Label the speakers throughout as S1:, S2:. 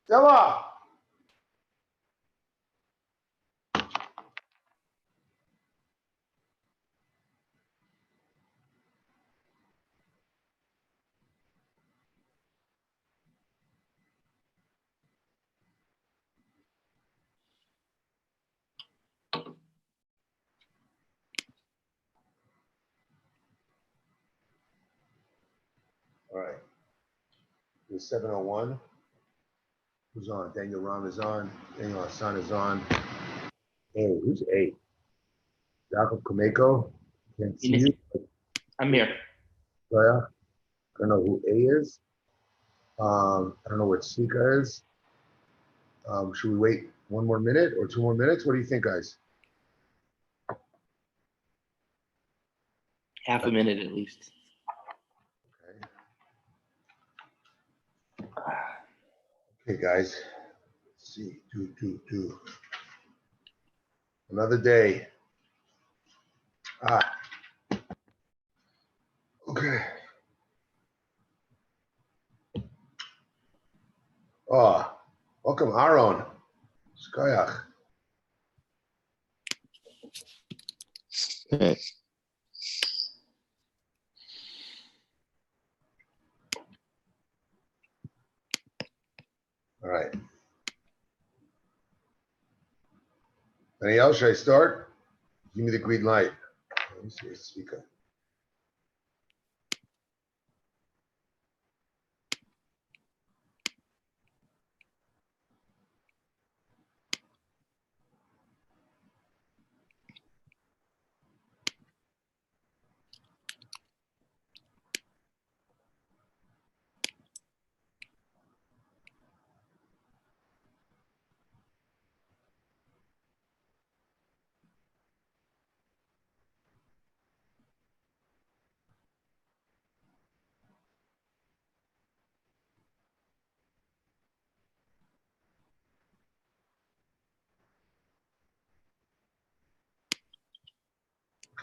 S1: Stella! All right. It's 7:01. Who's on? Daniel Ram is on. Daniel Hassan is on. Hey, who's A? Jacob Kameko. Can't see you.
S2: I'm here.
S1: Yeah. I don't know who A is. I don't know what Sika is. Should we wait one more minute or 2 more minutes? What do you think, guys?
S2: Half a minute at least.
S1: Okay, guys. Let's see. Do. Another day. Okay. Oh, welcome, Aaron. Shkoyach.
S3: Hey.
S1: All right. Any else? Should I start? Give me the green light. Let me see a speaker.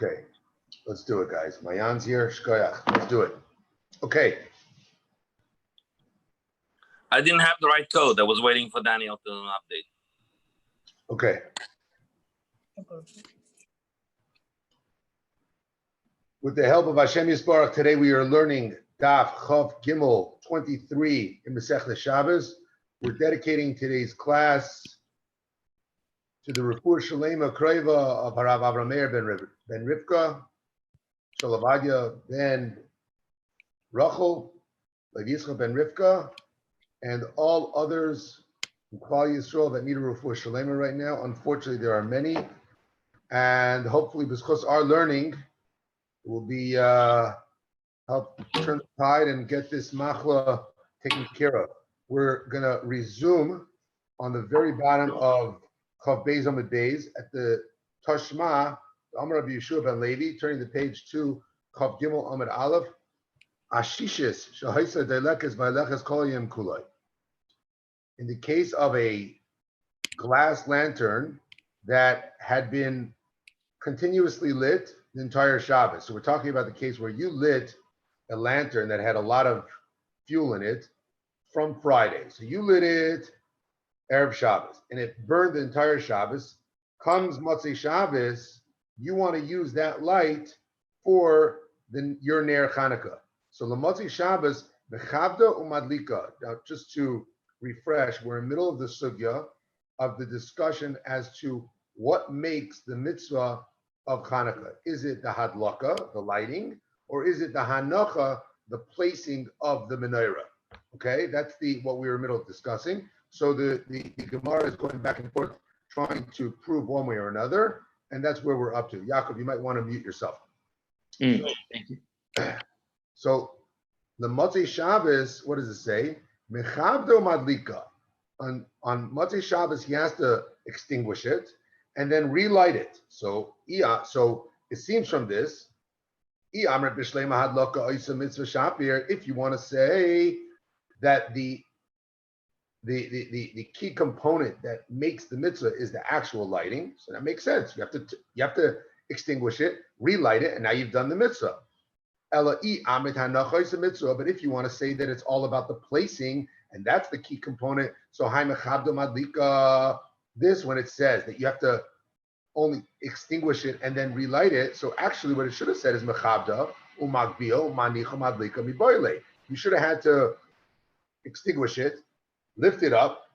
S1: Okay, let's do it, guys. Mayan's here. Shkoyach. Let's do it. Okay.
S4: I didn't have the right code. I was waiting for Daniel to update.
S1: Okay. With the help of Hashem Yisbarach, today we are learning Daf Chav Gimel 23 in Masechta Shabbos. We're dedicating today's class to the Refuah Shalema Kroiva of Harav Avram Meir ben Rivka, Shalavadia ben Rachel, Lev Yitzchak ben Rivka, and all others in Klal Yisrael that need a Refuah Shalema right now. Unfortunately, there are many, and hopefully, because our learning will be help turn the tide and get this machla taken care of. We're gonna resume on the very bottom of Chav Beis Amud Beis at the Tashma, Amar Rabbi Yeshua ben Levi, turning the page to Chav Gimel Amud Aleph. Ashishis shahaisa deilekes va'ilekes kol hayom kulai. In the case of a glass lantern that had been continuously lit the entire Shabbos. So we're talking about the case where you lit a lantern that had a lot of fuel in it from Friday. So you lit it Erev Shabbos and it burned the entire Shabbos. Comes Motzei Shabbos, you want to use that light for your Ner Chanukah. So L'Motzei Shabbos, Mechavda Umadlika. Now just to refresh, we're in the middle of the sugya of the discussion as to what makes the mitzvah of Hanukkah. Is it the hadlaka, the lighting, or is it the hanacha, the placing of the menorah? Okay, that's what we were in the middle of discussing. So the Gemara is going back and forth, trying to prove one way or another, and that's where we're up to. Yaakov, you might want to mute yourself.
S2: Thank you.
S1: So the Motzei Shabbos, what does it say? Mechavdo madlika. On Motzei Shabbos, he has to extinguish it and then relight it. So it seems from this, if you want to say that the key component that makes the mitzvah is the actual lighting, so that makes sense. You have to extinguish it, relight it, and now you've done the mitzvah. But if you want to say that it's all about the placing And that's the key component. So Hai Mechavda Madlika, this when it says that you have to only extinguish it and then relight it. So actually what it should have said is Mechavda Umagbio Manicha Madlika Miboile. You should have had to extinguish it, lift it up,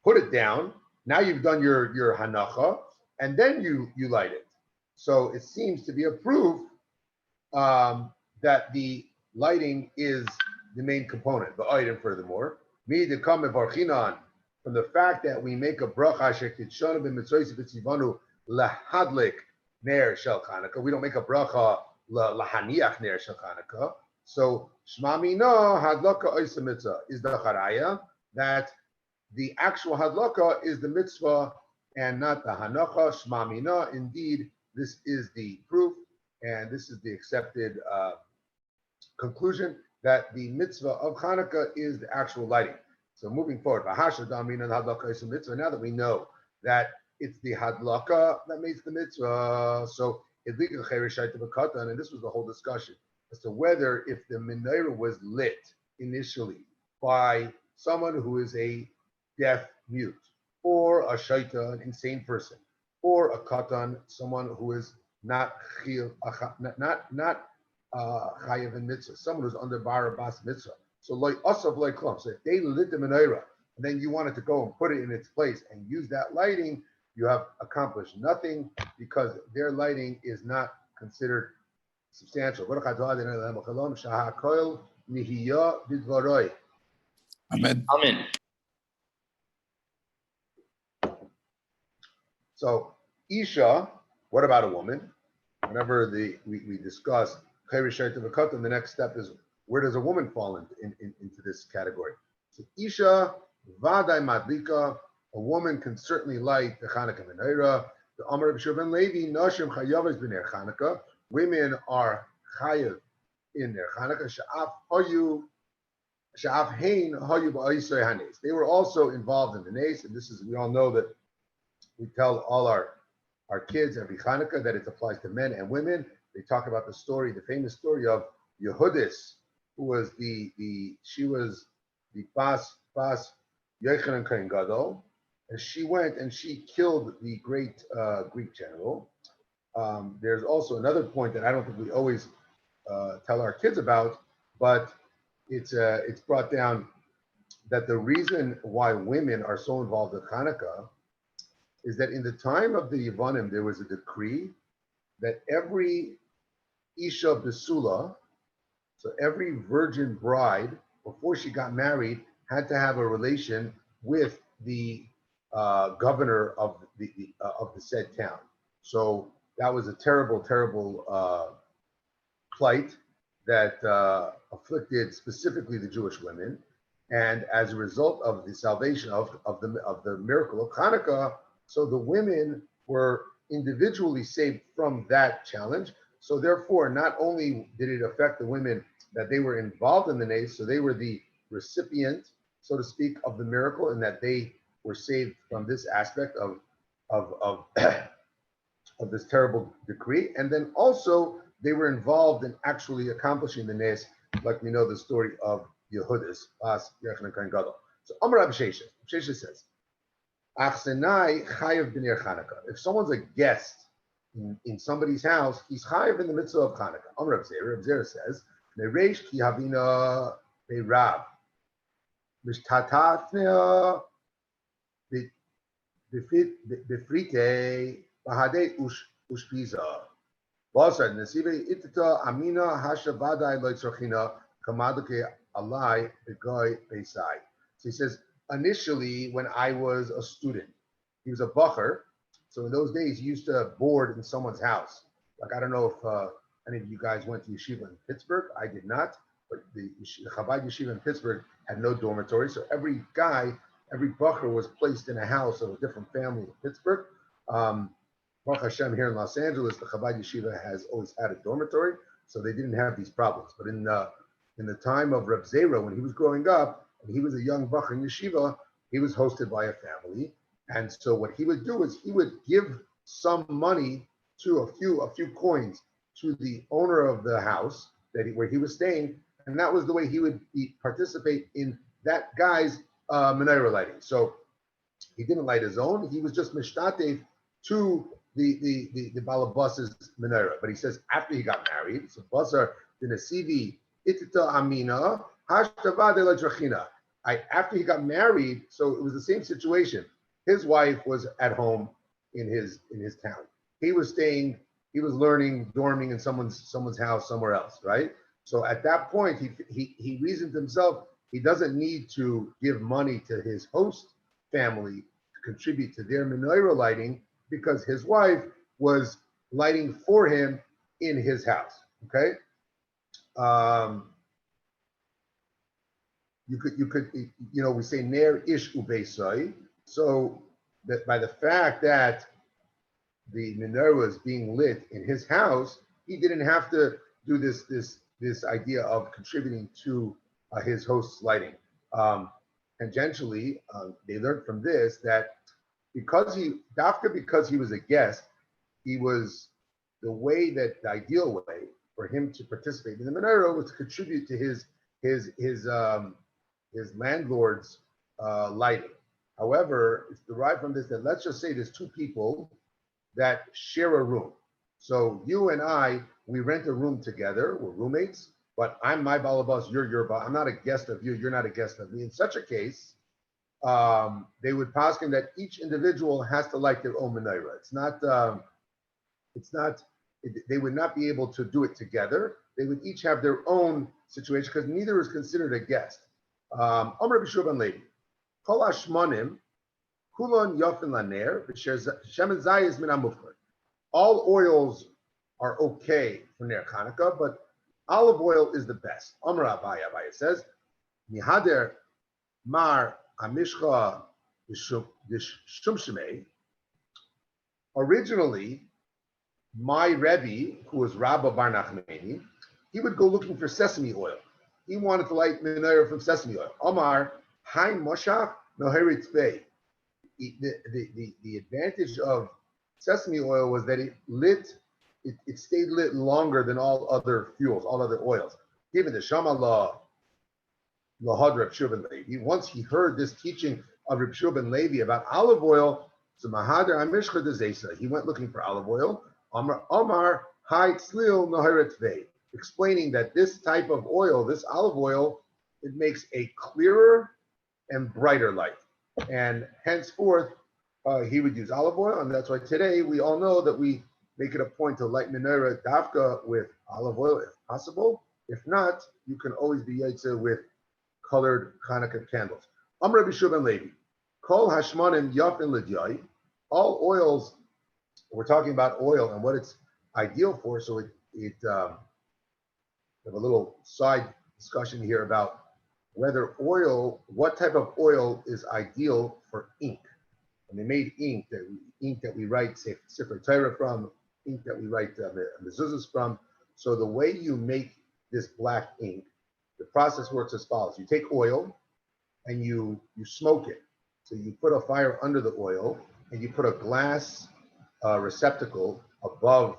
S1: put it down. Now you've done your hanacha, and then you light it. So it seems to be a proof that the lighting is the main component. The item, furthermore, me to come from the fact that we make a bracha shekitshana b'mitzvos b'tzivanu lahadlik ner shel Chanukah. We don't make a bracha lahaniach ner shel Chanukah. So shma mina hadlaka oisa mitzvah is the charaya that the actual hadlaka is the mitzvah and not the hanacha. Shma mina. Indeed, this is the proof, and this is the accepted conclusion that the mitzvah of Chanukah is the actual lighting. So moving forward, now that we know that it's the hadlaka that makes the mitzvah, so and this was the whole discussion as to whether if the menorah was lit initially by someone who is a deaf mute, or a shaita, an insane person, or a katan, someone who is not chayav in mitzvah, someone who's under barabas mitzvah. So like asav like klum. So if they lit the menorah and then you wanted to go and put it in its place and use that lighting, you have accomplished nothing because their lighting is not considered substantial.
S3: Amen.
S2: Amen.
S1: So Isha, what about a woman? Whenever we discuss the next step is where does a woman fall into this category? So Isha, Vadai Madlika, a woman can certainly light the Chanukah menorah. The Amar B'Shur ben Levi, Nashim Chayavas b'ner Chanukah. Women are chayav in their Chanukah. Sha'af hein hayu ba'isrei hanes. They were also involved in the nes, and this is, we all know that we tell all our kids every Chanukah that it applies to men and women. They talk about the story, the famous story of Yehudis, who was she was the Bas Yochanan Kohen Gadol, and she went and she killed the great Greek general. There's also another point that I don't think we always tell our kids about, but it's brought down that the reason why women are so involved with Hanukkah is that in the time of the Yevanim, there was a decree that every Isha Besula, so every virgin bride, before she got married, had to have a relation with the governor of the said town. So that was a terrible, terrible plight that afflicted specifically the Jewish women. And as a result of the salvation of the miracle of Hanukkah, so the women were individually saved from that challenge. So therefore, not only did it affect the women that they were involved in the nes, so they were the recipient, so to speak, of the miracle, and that they were saved from this aspect of this terrible decree. And then also they were involved in actually accomplishing the nes, like we know the story of Yehudis, Bas Yochanan Kohen Gadol. So Amar Rav Sheshes says, Achsenai chayav b'ner Chanukah. If someone's a guest in somebody's house, he's chayav in the mitzvah of Chanukah. Amar Rav Zera says, Nereish ki havina be'rav, mishtatatnea b'frite bahadei ushpiza. Basad nesive itita amina hashavadai loitzrochina kamaduke alai begoy beisai. So he says, initially, when I was a student, he was a bacher. So in those days, he used to board in someone's house. Like, I don't know if any of you guys went to yeshiva in Pittsburgh. I did not, but the Chabad yeshiva in Pittsburgh had no dormitory. So every bacher was placed in a house of a different family in Pittsburgh. Baruch Hashem, here in Los Angeles, the Chabad yeshiva has always had a dormitory, so they didn't have these problems. But in the time of Reb Zera, when he was growing up, and he was a young bacher in yeshiva, he was hosted by a family. And so what he would do is he would give some money to a few coins to the owner of the house where he was staying. And that was the way he would participate in that guy's menorah lighting. So he didn't light his own. He was just mishtatev to the balabas's menorah. But he says after he got married, so basar dinasivi itita amina hashtava de la drachina. After he got married, so it was the same situation. His wife was at home in his town. He was learning, dorming in someone's house somewhere else, right? So at that point, he reasoned himself, he doesn't need to give money to his host family to contribute to their menorah lighting because his wife was lighting for him in his house, okay? You could, we say ner ish ubeisai. So that by the fact that the menorah was being lit in his house, he didn't have to do this idea of contributing to his host's lighting. Tangentially, they learned from this that because he was a guest, the ideal way for him to participate in the menorah was to contribute to his landlord's lighting. However, it's derived from this that let's just say there's two people that share a room. So you and I, we rent a room together, we're roommates, but I'm my balabas, you're your balabas. I'm not a guest of you, you're not a guest of me. In such a case, they would poskin that each individual has to light their own menorah. They would not be able to do it together. They would each have their own situation because neither is considered a guest. Amr B'Shua ben Levi, Kol Hashmonim, Kulon Yofin Laner, Shemen Zayis Min HaMufkar. All oils are okay for Ner Chanukah, but olive oil is the best. Amr Abaya says, Mihader Mar Amishcha Shumshimei. Originally, my Rebbe, who was Rabba Bar Nachmani, he would go looking for sesame oil. He wanted to light menorah from sesame oil. Omar, Hai Moshach Noherit Tvei. The advantage of sesame oil was that it stayed lit longer than all other fuels, all other oils. Given the Shama law, Lahad Reb Shua ben Levi, once he heard this teaching of Reb Shua ben Levi about olive oil, so Mahader Amishcha Dezesa, he went looking for olive oil. Omar Hai Tzlil Noherit Tvei, explaining that this type of oil, this olive oil, it makes a clearer and brighter light. And henceforth, he would use olive oil, and that's why today we all know that we make it a point to light menorah dafka with olive oil if possible. If not, you can always be yaitze with colored Hanukkah candles. Amr B'Shua ben Levi, Kol Hashmonim Yafin L'Dyai. All oils, we're talking about oil and what it's ideal for. So we have a little side discussion here about whether what type of oil is ideal for ink. And they made ink that we write Sefer Torah from, ink that we write mezuzahs from. So the way you make this black ink, the process works as follows. You take oil and you smoke it. So you put a fire under the oil and you put a glass receptacle above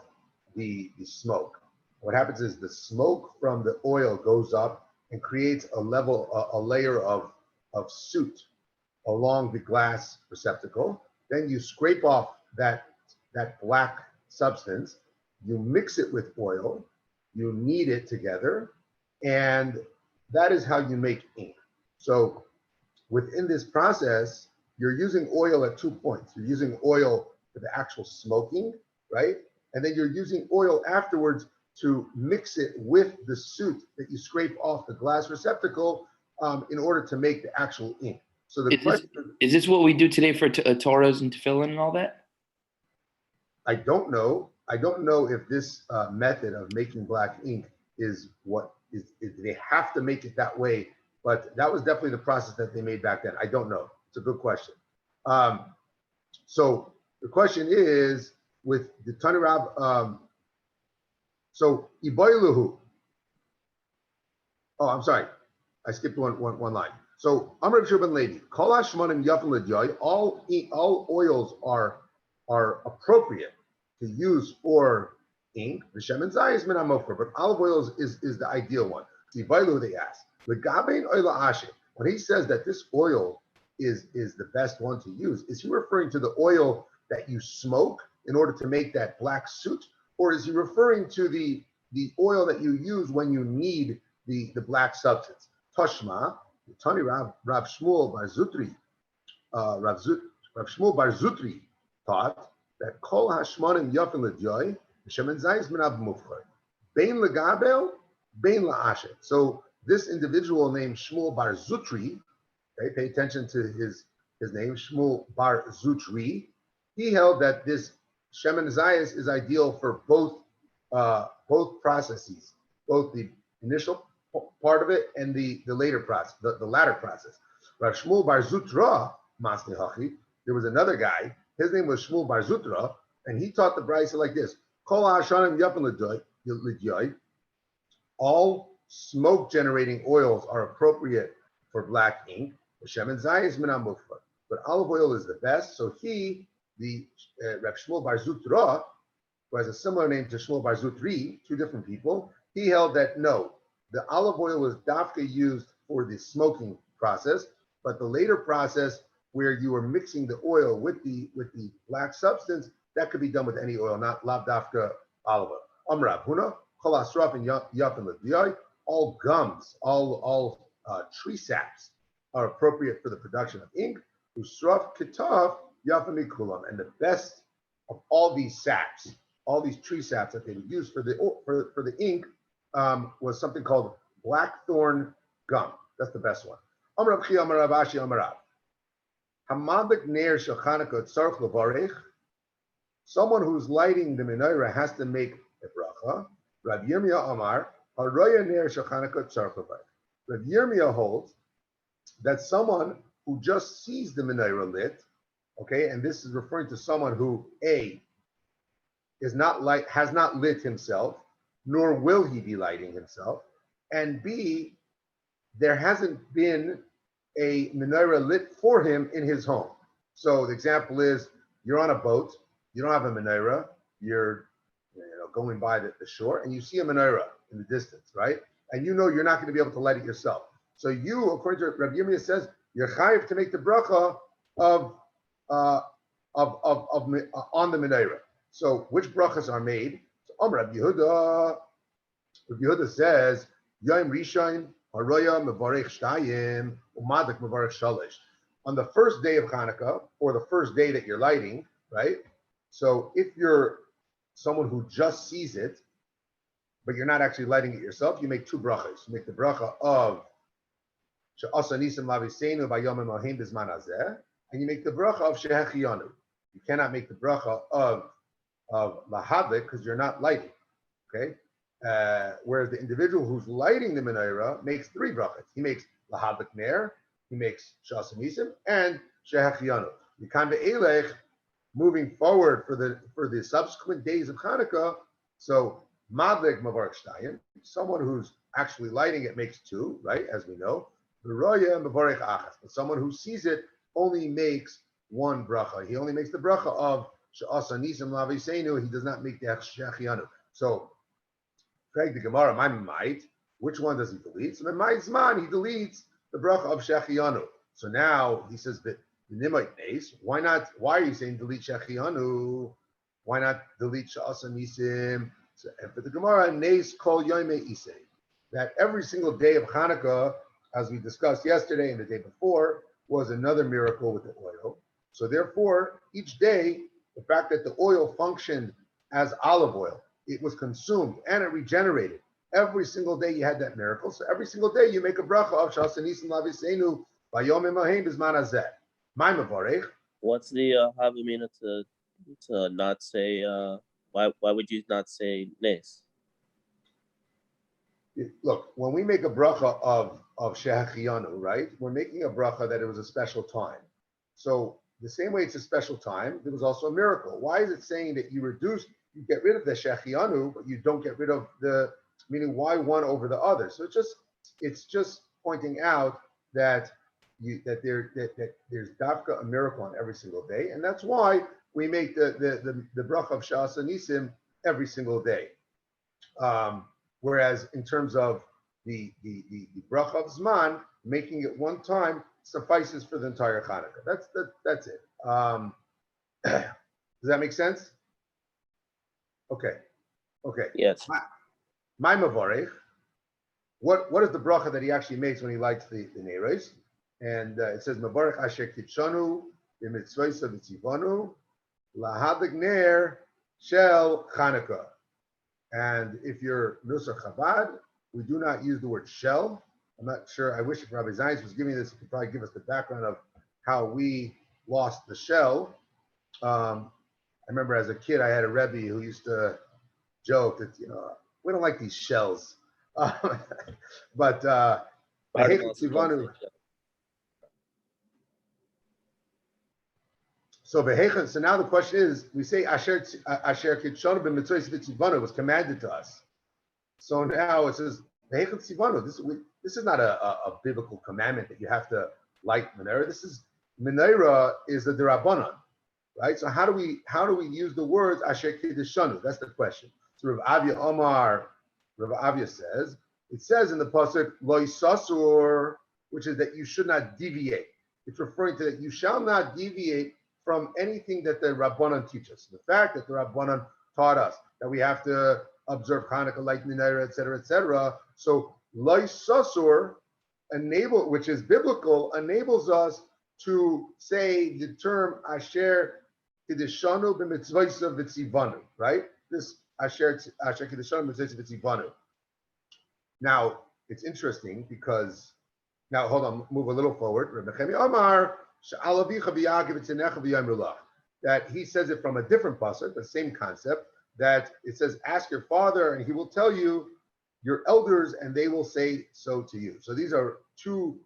S1: the smoke. What happens is the smoke from the oil goes up and creates a layer of soot along the glass receptacle. Then you scrape off that black substance, you mix it with oil, you knead it together, and that is how you make ink. So within this process, you're using oil at 2 points. You're using oil for the actual smoking, right? And then you're using oil afterwards to mix it with the soot that you scrape off the glass receptacle in order to make the actual ink. So the
S2: is this what we do today for Torahs and Tefilla and all that?
S1: I don't know. I don't know if this method of making black ink is what is they have to make it that way, but that was definitely the process that they made back then. I don't know. It's a good question. So the question is with the Tanarab. So Iboiluhu. Oh, I'm sorry. I skipped one line. So Amr B'Shua ben Levi, Kol Hashmonim Yafin L'Dyai, all oils are appropriate to use for ink. V'shemen zayis min hamofar, but olive oil is the ideal one. Iboiluhu, they ask. L'gabein oila ashe. when he says that this oil is the best one to use, is he referring to the oil that you smoke in order to make that black soot, or is he referring to the oil that you use when you need the black substance? Toshma, Tani Rav Shmuel Bar Zutri, Rav Shmuel Bar Zutri taught that Kol Hashmonim Yafin L'Dyoy, Shemen Zayis Min Ab Mufchar, Bein L'Gabel, Bein La'ashet. So this individual named Shmuel Bar Zutri, okay, pay attention to his name, Shmuel Bar Zutri, he held that this Shemen Zayis is ideal for both processes, both the initial part of it and the later process, the latter process. Rav Shmuel Bar Zutra, Masni Hachi, there was another guy, his name was Shmuel Bar Zutra, and he taught the brayso like this: Kol ha'ashanim yapin l'dyoy, all smoke-generating oils are appropriate for black ink. Shemen zayis min ha'mufchar, but olive oil is the best. So Rav Shmuel Bar Zutra, who has a similar name to Shmuel Bar Zutri, two different people, he held that no, the olive oil was dafka used for the smoking process, but the later process where you were mixing the oil with the black substance, that could be done with any oil, not lav dafka olive oil. Amrav Huna, Kol Asraf and Yapin L'Diyai, all gums, all tree saps are appropriate for the production of ink. Usraf Kitav Yapin Mikulam, and the best of all these saps, all these tree saps that they would use for the ink, was something called blackthorn gum. That's the best one. Amrav Chi Amarav Ashi Amarav. Hamadik Ner Shachanaka Tzarch Levarech. Someone who's lighting the menorah has to make a bracha. Rav Yirmiyah Amar Haroya Ner Shachanaka Tzarch Levarech. Rav Yirmiyah holds that someone who just sees the menorah lit, okay, and this is referring to someone who has not lit himself, nor will he be lighting himself, and B, there hasn't been a menorah lit for him in his home. So the example is, you're on a boat, you don't have a menorah, you're going by the shore, and you see a menorah in the distance, right? And you know you're not going to be able to light it yourself. So you, according to Rabbi Yirmiyah, says you're chayiv to make the bracha on the menorah. So which brachas are made? So Rabbi Yehuda says Yom Rishon Haroya Mevarech Shtayim Umadik Mevarech Shalish. On the first day of Hanukkah, or the first day that you're lighting, right? So if you're someone who just sees it, but you're not actually lighting it yourself, you make two brachas. You make the bracha of She'asa Nisim Laviseinu Vayom Elohim Bizman Hazeh, and you make the bracha of Shehechiyanu. You cannot make the bracha of Lahadlik because you're not lighting, okay? Whereas the individual who's lighting the menorah makes three brachas. He makes Lahadlik Ner, he makes She'asa Nisim, and Shehechiyanu. Yikan Ve'elech, moving forward for the subsequent days of Hanukkah, so Madlik Mavarch Shtayim, someone who's actually lighting it makes two, right? As we know. V'roya Mavarch Achas, but someone who sees it only makes one bracha. He only makes the bracha of She'asa Nisim Laviseinu. He does not make the Shechianu. So, Craig the Gemara, my might, which one does he delete? So, my Zman, he deletes the bracha of Shechianu. So now he says that the Nimite Nes, why not? Why are you saying delete Shechianu? Why not delete She'asa Nisim? So, and for the Gemara, Nes Kol Yomi Isei, that every single day of Hanukkah, as we discussed yesterday and the day before, was another miracle with the oil. So therefore, each day, the fact that the oil functioned as olive oil, it was consumed and it regenerated. Every single day you had that miracle. So every single day you make a bracha of She'asa Nisim Laviseinu Vayom Elohim Bizman Hazeh. My Mavarech.
S3: What's the Havamina to not say? Why would you not say Nes?
S1: Look, when we make a bracha of Shehechiyanu, right? We're making a bracha that it was a special time. So the same way it's a special time, there was also a miracle. Why is it saying that you get rid of the Shehechiyanu, but you don't get rid of meaning why one over the other? So it's just pointing out that there's dafka, a miracle on every single day, and that's why we make the bracha of She'asa Nisim every single day. Whereas in terms of the bracha of Zman, making it one time, suffices for the entire Hanukkah. That's it. Does that make sense? Okay.
S3: Yes.
S1: My Mavarech, what is the bracha that he actually makes when he lights the neiros? And it says, Mavarech asher kitshanu b'mitzvaysa v'tzivanu lahadik ner shel Chanukah. And if you're Nusach Chabad, we do not use the word shell. I'm not sure. I wish if Rabbi Zaynes was giving this, he could probably give us the background of how we lost the shell. I remember as a kid, I had a Rebbe who used to joke that, we don't like these shells. But so now the question is, we say Asher Kitshonu b'mitzvos v'tzivanu was commanded to us. So now it says Behechet Tzivanu. This is not a biblical commandment that you have to light menorah. This is menorah is the derabanan, right? So how do we use the words Asher Kitshonu? That's the question. So Rav Avia says, it says in the pasuk Lo Yisasur, which is that you should not deviate. It's referring to that you shall not deviate from anything that the Rabbanan teach us. The fact that the Rabbanan taught us that we have to observe Hanukkah, light menorah, etc., etc. So Lo Yisasur which is biblical, enables us to say the term Asher Kiddushanu b'mitzvaysa v'tzivanu, right? This Asher Kiddushanu b'mitzvaysa v'tzivanu. Now, it's interesting because, now hold on, move a little forward. That he says it from a different pasuk, the same concept, that it says, ask your father and he will tell you, your elders, and they will say so to you. So these are two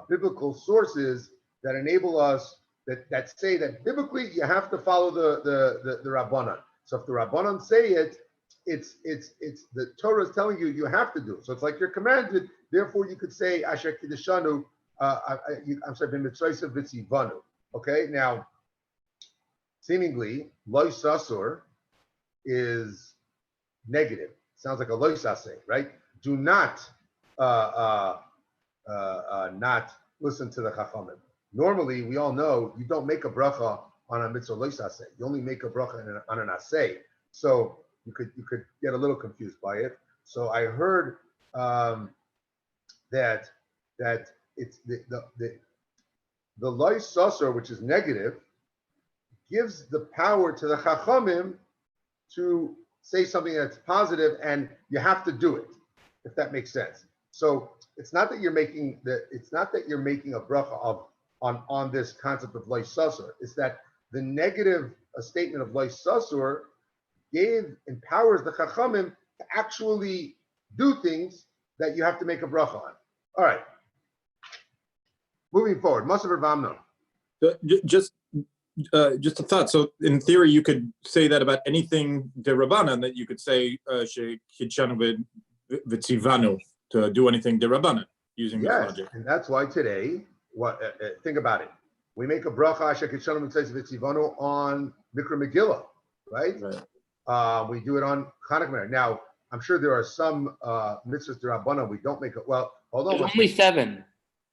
S1: biblical sources that enable us, that say that biblically you have to follow the Rabbanan. So if the Rabbanan say it, it's the Torah is telling you have to do it. So it's like you're commanded. Therefore, you could say Asher Kiddushanu. I'm sorry, b'mitzvaysa v'tzivanu. Okay, now seemingly Lo Yisasur is negative. Sounds like a Lo Yisaseh, right? Do not not listen to the Chachamim. Normally, we all know you don't make a bracha on a mitzvah Lo Yisaseh. You only make a bracha on an aseh. So you could get a little confused by it. So I heard that it's the Lo Yisasur, which is negative, gives the power to the Chachamim to say something that's positive, and you have to do it, if that makes sense. So it's not that you're making a bracha on this concept of Lo Yisasur. It's that the negative statement of Lo Yisasur empowers the Chachamim to actually do things that you have to make a bracha on. All right. Moving forward, Masav Vamnon.
S5: Just a thought. So in theory, you could say that about anything derabanan, that you could say Shekidshanu v'tzivanu, to do anything derabanan using this logic.
S1: And that's why today, think about it. We make a bracha Shekidshanu v'tzivanu on Mikra Megillah, right? We do it on Hanukkah. Now, I'm sure there are some mitzvahs derabanan we don't make it. Well, hold on.
S2: There's only 7.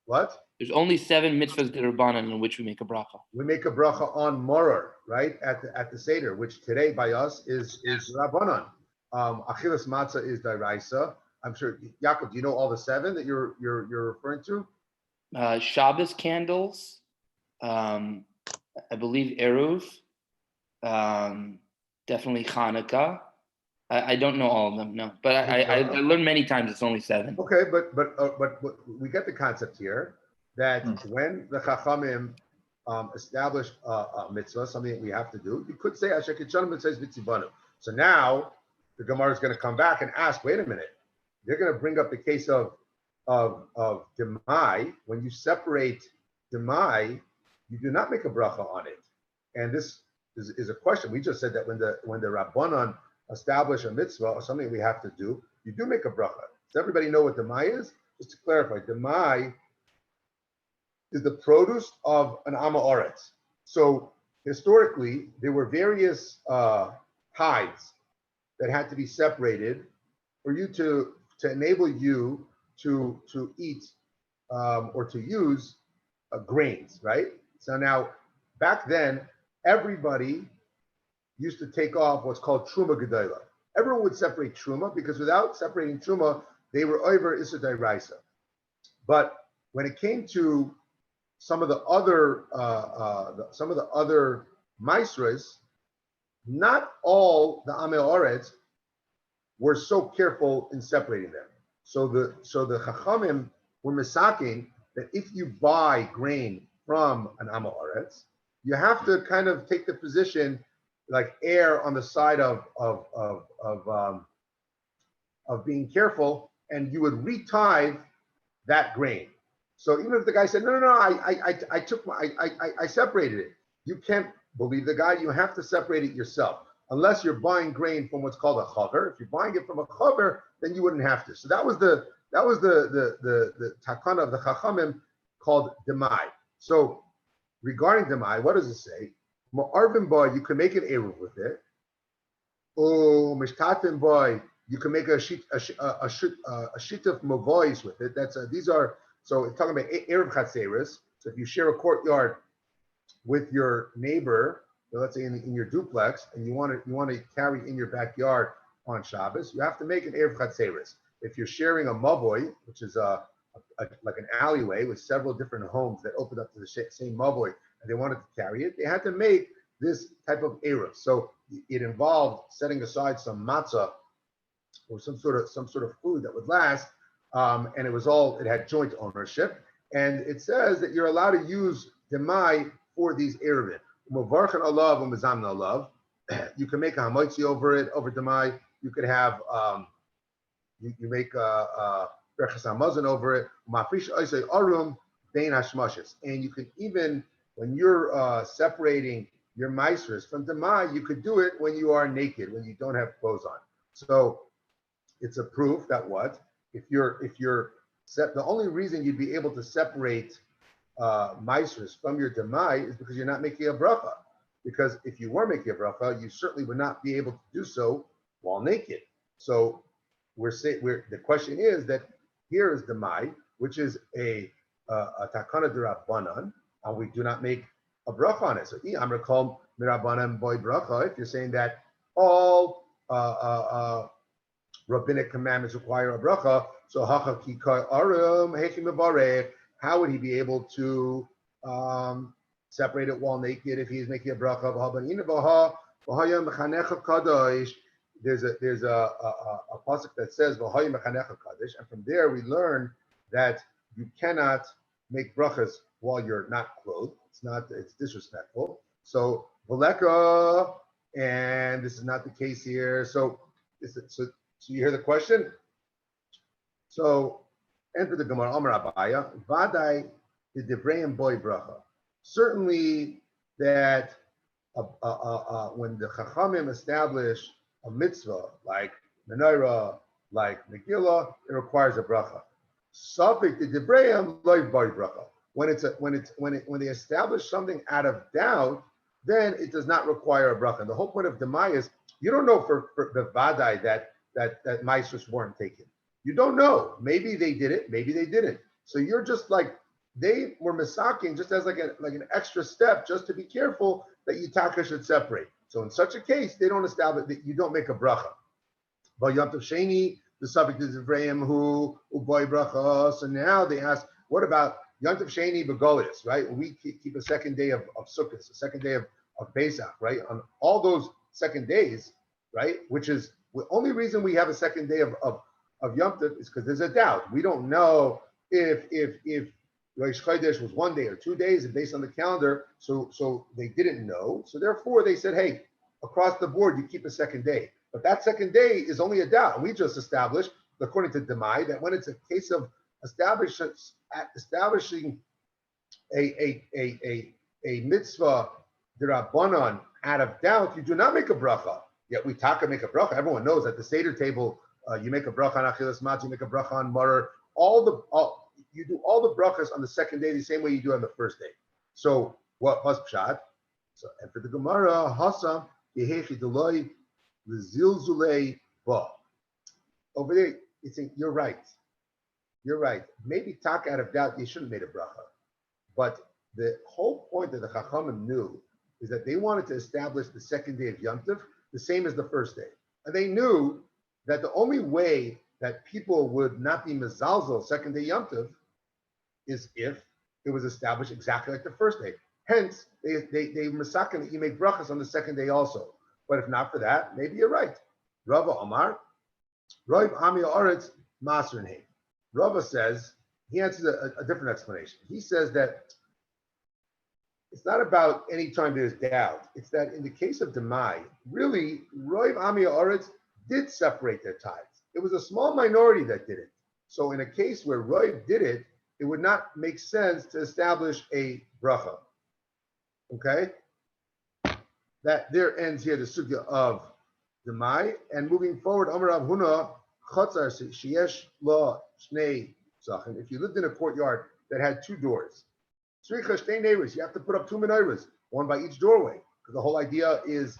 S1: What?
S2: There's only 7 mitzvahs derabanan in which we make a bracha.
S1: We make a bracha on Morer, right, at the Seder, which today by us is Rabbanan. Achilas matzah is Dairaisa. I'm sure, Yaakov, do you know all the 7 that you're referring to?
S2: Shabbos candles, I believe Eruv, definitely Hanukkah. I don't know all of them, no, but I learned many times it's only 7.
S1: Okay, but we get the concept here that when the Chachamim established a mitzvah, something that we have to do, you could say Asher Kitshanu mitzvahs v'tzivanu. So now the Gemara is going to come back and ask, wait a minute, they're going to bring up the case of Demai. When you separate Demai, you do not make a bracha on it. And this is a question. We just said that when the Rabbanan establish a mitzvah or something we have to do, you do make a bracha. Does everybody know what Demai is? Just to clarify, Demai is the produce of an Ama Oretz. So historically, there were various hides that had to be separated for you to to enable you to eat or to use grains, right? So now, back then, everybody used to take off what's called truma gedayla. Everyone would separate truma because without separating truma, they were over issa d'oraisa. But when it came to some of the other maasros, not all the Amei Oretz were so careful in separating them. So the Chachamim were misaking that if you buy grain from an Amei Oretz, you have to kind of take the position, like err on the side of being careful, and you would retithe that grain. So even if the guy said, no, I separated it, you can't believe the guy. You have to separate it yourself, unless you're buying grain from what's called a chaver. If you're buying it from a chaver, then you wouldn't have to. So that was the takana of the chachamim called demai. So regarding demai, what does it say? Ma'arvin boy, you can make an eruv with it. Oh, mishtatin boy, you can make a sheet of mavois with it. These are. So it's talking about eruv chatzeres. So if you share a courtyard with your neighbor, so let's say in your duplex, and you want to carry in your backyard on Shabbos, you have to make an eruv chatzeres. If you're sharing a mavoy, which is like an alleyway with several different homes that opened up to the same mavoy, and they wanted to carry it, they had to make this type of eruv. So it involved setting aside some matzah or some sort of food that would last. And it had joint ownership, and it says that you're allowed to use demai for these eruvin. Umavarchan alav umazamna alav. You can make a hamotzi over demai. You could have you make a berachas hamazon over it. Mafrish oisei arum bein hashmashes. And you can even, when you're separating your maasros from demai, you could do it when you are naked, when you don't have clothes on. So it's a proof that what? If you're the only reason you'd be able to separate maasros from your demai is because you're not making a bracha. Because if you were making a bracha, you certainly would not be able to do so while naked. So the question is that here is demai, which is a takana d'Rabbanan, and we do not make a bracha on it. So I'm call mirabanan boy bracha. If you're saying that all rabbinic commandments require a bracha, so how would he be able to separate it while naked if he's making a bracha? There's a pasuk that says and from there we learn that you cannot make brachas while you're not clothed. It's disrespectful. So veleka, and this is not the case here. So you hear the question? So enter the Gemara, Amar Abaya, Vadai the Devreim boy bracha. Certainly that when the Chachamim establish a mitzvah like menorah, like Megillah, it requires a bracha. Safik the Devreim loy boy bracha. When they establish something out of doubt, then it does not require a bracha. And the whole point of demai is you don't know for the vadai that maasros weren't taken. You don't know. Maybe they did it. Maybe they didn't. So you're just like they were misaking, just as like an extra step, just to be careful that Yitaka should separate. So in such a case, they don't establish that you don't make a bracha. But Yom Tov Sheni, the subject is Ephraim who uboy bracha. So now they ask, what about Yom Tov Sheni Begolius, right? We keep a second day of Sukkot, a second day of Pesach, right? On all those second days, right? Which is the only reason we have a second day of Yom Tov is because there's a doubt. We don't know if Rosh Chodesh was 1 day or 2 days, and based on the calendar, so they didn't know. So therefore, they said, hey, across the board, you keep a second day. But that second day is only a doubt. And we just established, according to Demai, that when it's a case of establishing a mitzvah d'Rabbanan out of doubt, you do not make a bracha. Yet we make a bracha. Everyone knows at the Seder table, you make a bracha on achilas matzah, you make a bracha on marer. You do all the brachas on the second day the same way you do on the first day. So what was pshat? So and for the Gemara, Hassan yehechi deloi l'zilzulei ba. Over there, you're right. You're right. Maybe talk out of doubt, you shouldn't have made a bracha. But the whole point that the Chachamim knew is that they wanted to establish the second day of Yom Tov the same as the first day. And they knew that the only way that people would not be mezalzel second day Yom Tov is if it was established exactly like the first day. Hence, they masakin that you make brachas on the second day also. But if not for that, maybe you're right. Rava Omar, Roiv Ami Oretz Masrin. Rava says, he answers a different explanation. He says that it's not about any time there's doubt. It's that in the case of Demai, really, Roiv Ami Oretz did separate their tithes. It was a small minority that did it. So in a case where Roiv did it, it would not make sense to establish a bracha. Okay? That there ends here the sugya of Demai. And moving forward, Amar Rav Huna, Chatzar sheyesh lo shnei zachin. If you lived in a courtyard that had two doors, tzricha shnei neighbors, you have to put up two menorahs, one by each doorway, because the whole idea is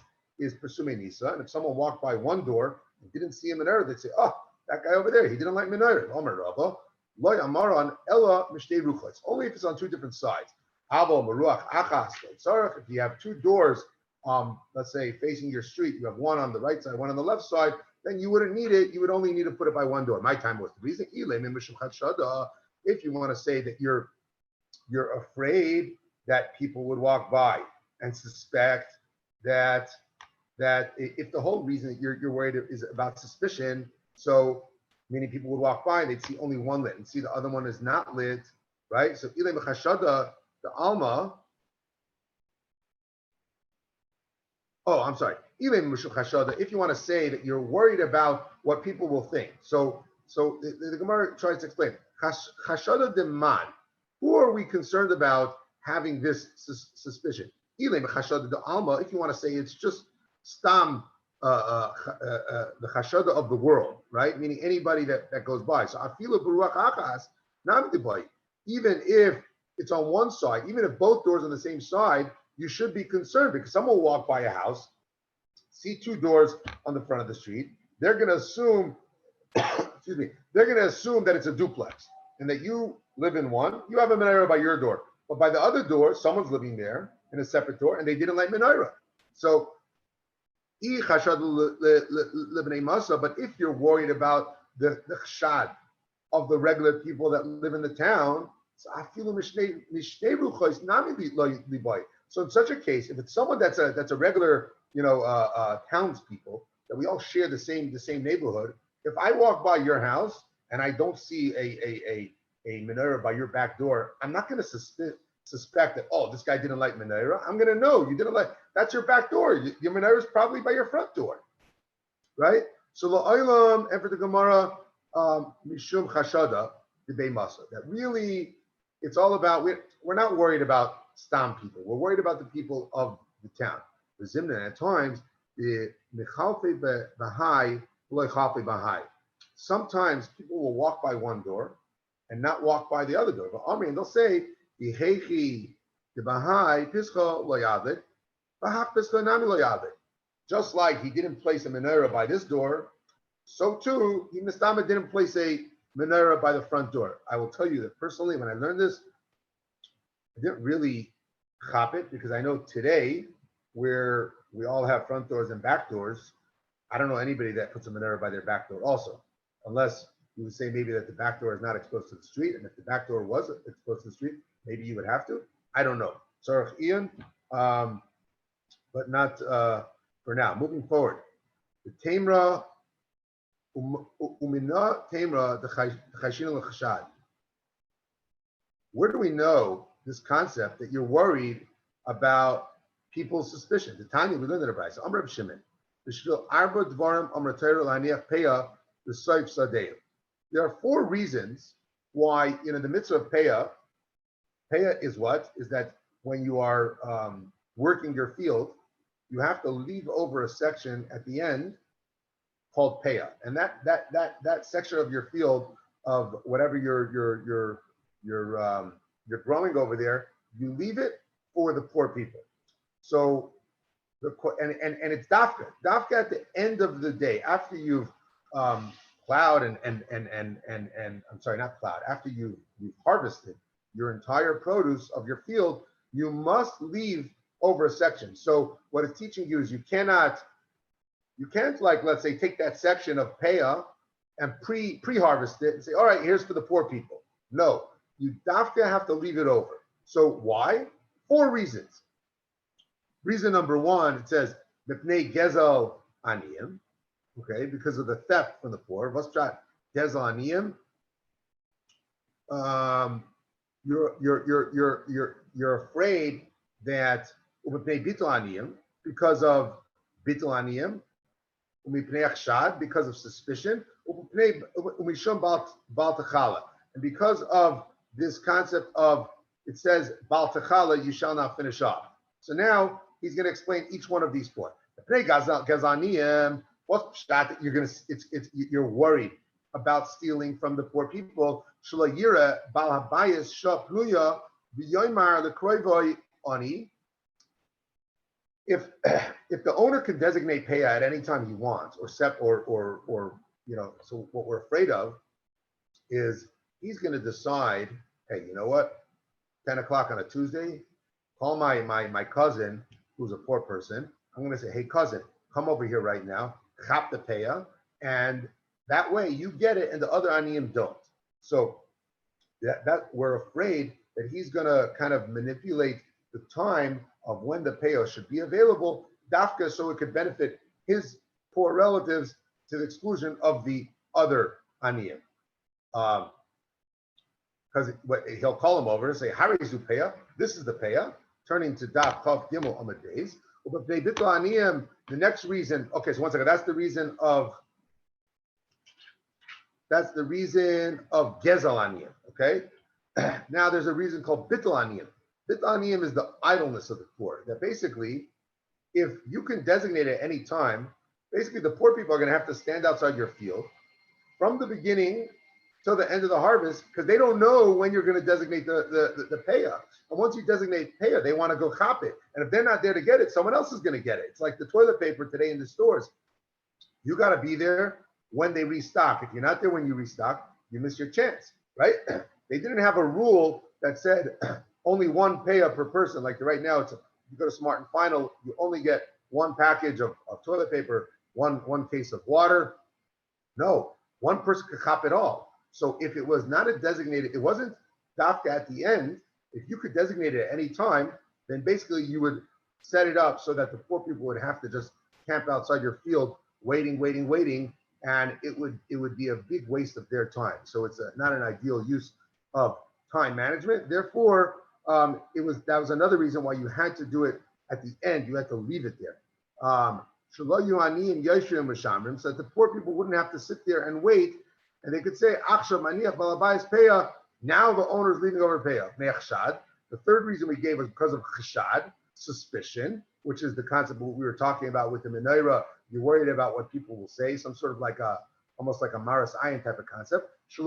S1: pursuing nisa. And if someone walked by one door and didn't see a menorah, they'd say, "Oh, that guy over there, he didn't like menorah." Amar Rava, loy amaran ella mishnei ruchos. Only if it's on two different sides. Avo maruach achas tzarich. If you have two doors, let's say facing your street, you have one on the right side, one on the left side, then you wouldn't need it. You would only need to put it by one door. My time was the reason. If you want to say that you're afraid that people would walk by and suspect that if the whole reason that you're worried is about suspicion, so meaning people would walk by and they'd see only one lit and see the other one is not lit, right? So ilay mechashada, the alma. Oh, I'm sorry. If you want to say that you're worried about what people will think. So the Gemara tries to explain. Chashada de man. Who are we concerned about having this suspicion? Chashada de alma. If you want to say it's just stam, the chashada of the world, right? Meaning anybody that goes by. So afila buruach achas namdibai. Even if it's on one side, even if both doors are on the same side, you should be concerned because someone will walk by a house, see two doors on the front of the street. They're going to assume, excuse me, they're going to assume that it's a duplex and that you live in one. You have a menorah by your door, but by the other door, someone's living there in a separate door and they didn't like menorah. So, but if you're worried about the chshad of the regular people that live in the town, so in such a case, if it's someone that's a regular, townspeople that we all share the same neighborhood, if I walk by your house and I don't see a menorah by your back door, I'm not going to suspect that, oh, this guy didn't like menorah. I'm going to know you didn't like. That's your back door. Your menorah is probably by your front door, right? So la'olam and for the Gemara mishum chashada debei masa. That really, it's all about we're not worried about stam people. We're worried about the people of the town. The Zimna at times, the mechalfe bahai, loichalfe bahai. Sometimes people will walk by one door and not walk by the other door. But and they'll say, "Yehechi the bahai pischa loyavet, bahach pischa nami loyavet." Just like he didn't place a menorah by this door, so too he mistama didn't place a menorah by the front door. I will tell you that personally, when I learned this, I didn't really chop it because I know today where we all have front doors and back doors, I don't know anybody that puts a menorah by their back door also, unless you would say maybe that the back door is not exposed to the street, and if the back door was exposed to the street, maybe you would have to. I don't know. Tzarech Ian, but not for now. Moving forward, the Tamra, Umina Tamra, the Chashin al-Chashad. Where do we know this concept that you're worried about people's suspicion? The Tanya, we learned in the Brayso. Amr Shimon. There are four reasons why, the mitzvah of Peah is what? Is that when you are working your field, you have to leave over a section at the end called Peah. And that section of your field of whatever you're growing over there, you leave it for the poor people. So and it's dafka at the end of the day, after you've plowed and I'm sorry, not plowed, after you've harvested your entire produce of your field, you must leave over a section. So what it's teaching you is you can't like, let's say, take that section of paya and pre-harvest it and say, all right, here's for the poor people. No, you have to leave it over. So why? 4 reasons. Reason number 1, it says, Mipnei gezel aniyim, okay, because of the theft from the poor. V'strat gezel aniyim. You're afraid that Mipnei bitul aniyim, because of bitul aniyim, Mipnei achshad, because of suspicion, Umishum bal techala, and because of this concept of, it says bal techala, you shall not finish off. So now he's going to explain each one of these 4. What's that you're worried about stealing from the poor people? If the owner can designate paya at any time he wants, or so what we're afraid of is he's going to decide, hey, you know what? 10 o'clock on a Tuesday, call my cousin, who's a poor person. I'm going to say, hey, cousin, come over here right now, chap the paya, and that way you get it and the other aniyim don't. So that we're afraid that he's going to kind of manipulate the time of when the paya should be available, dafka, so it could benefit his poor relatives to the exclusion of the other aniyim. Because he'll call him over and say, Harizu paya, this is the paya, turning to daf chav gimel amud beis. The next reason, okay, so one second, that's the reason of gezel aniyim, okay? Now there's a reason called bitul aniyim. Bitul aniyim is the idleness of the poor. That basically, if you can designate at any time, basically the poor people are going to have to stand outside your field from the beginning till the end of the harvest, because they don't know when you're going to designate the paya. And once you designate paya, they want to go chop it. And if they're not there to get it, someone else is going to get it. It's like the toilet paper today in the stores. You got to be there when they restock. If you're not there when you restock, you miss your chance, right? They didn't have a rule that said only 1 paya per person. Like right now, you go to Smart and Final, you only get 1 package of toilet paper, one case of water. No, 1 person could chop it all. So if it was not a designated, it wasn't dafka at the end, if you could designate it at any time, then basically you would set it up so that the poor people would have to just camp outside your field, waiting, and it would be a big waste of their time. So it's not an ideal use of time management. Therefore, that was another reason why you had to do it at the end. You had to leave it there. So that the poor people wouldn't have to sit there and wait, and they could say, now the owner is leaving over paya. The third reason we gave was because of chashad, suspicion, which is the concept of what we were talking about with the menorah. You're worried about what people will say, some sort of almost like a maras ayin type of concept. So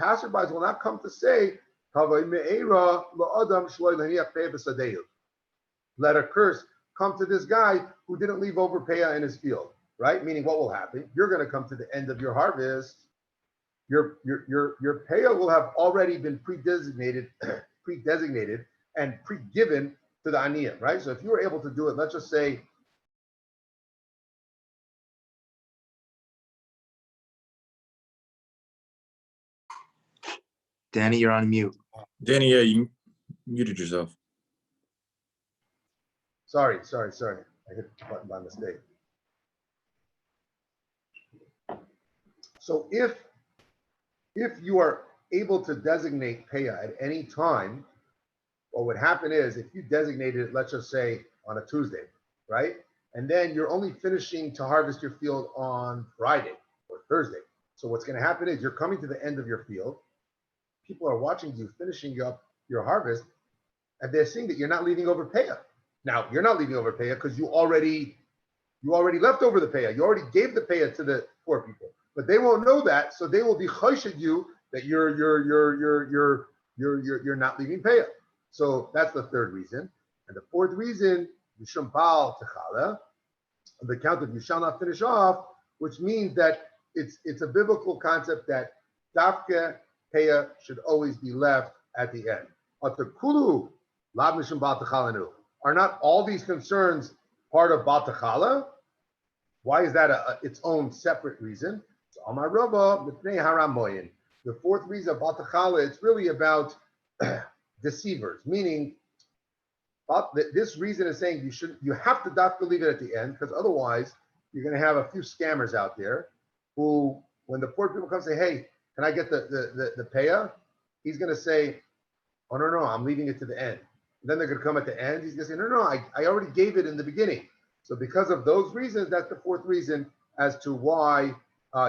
S1: passerbys will not come to say, let a curse come to this guy who didn't leave over paya in his field, right? Meaning what will happen? You're going to come to the end of your harvest. Your paya will have already been pre-designated and pre-given to the aniyim, right? So if you were able to do it, let's just say,
S6: Danny, you're on mute.
S5: Danny, yeah, you muted yourself.
S1: Sorry. I hit the button by mistake. So if you are able to designate paya at any time, what would happen is if you designated it, let's just say on a Tuesday, right? And then you're only finishing to harvest your field on Friday or Thursday. So what's going to happen is you're coming to the end of your field. People are watching you finishing up your harvest, and they're seeing that you're not leaving over paya. Now, you're not leaving over paya because you already left over the paya. You already gave the paya to the poor people, but they won't know that, so they will be choshed you that you're not leaving paya. So that's the third reason. And the fourth reason, Mishum bal techala, on the count of you shall not finish off, which means that it's a biblical concept that dafke peya should always be left at the end. Atakulu lav mishum bal techalanu. Are not all these concerns part of bal techala? Why is that its own separate reason? So Amar Rava mipnei haram moyin. The fourth reason of bal techala, it's really about deceivers, meaning this reason is saying you have to dafka leave it at the end, because otherwise you're going to have a few scammers out there who, when the poor people come say, hey, can I get the paya? He's going to say, oh, no, I'm leaving it to the end. And then they're going to come at the end. He's going to say, no, I already gave it in the beginning. So because of those reasons, that's the fourth reason as to why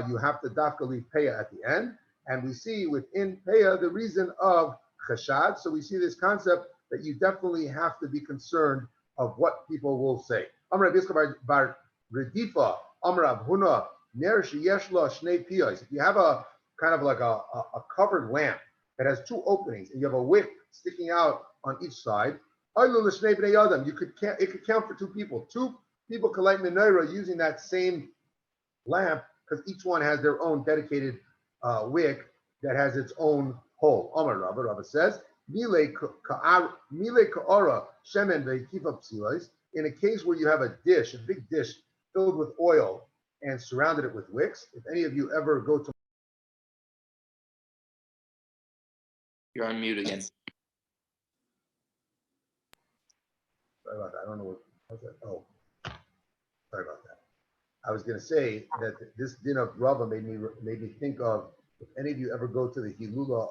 S1: you have to dafka leave paya at the end. And we see within paya the reason of chashad. So we see this concept that you definitely have to be concerned of what people will say. Amar Rabbi bar Redifa, Amar Abhuna, Ner sheyeshla shnei piyos. If you have a kind of like a covered lamp that has two openings and you have a wick sticking out on each side, it could count for two people. Two people can light menorah using that same lamp because each one has their own dedicated wick that has its own hole. Amar Rava says, Mile ka'ara shemen ve'kifa psilos. In a case where you have a dish, a big dish filled with oil and surrounded it with wicks. If any of you ever go to...
S2: You're on mute again.
S1: Sorry about that. I don't know what's that. Oh, sorry about that. I was going to say that this din of Rava made me think of, if any of you ever go to the Hilula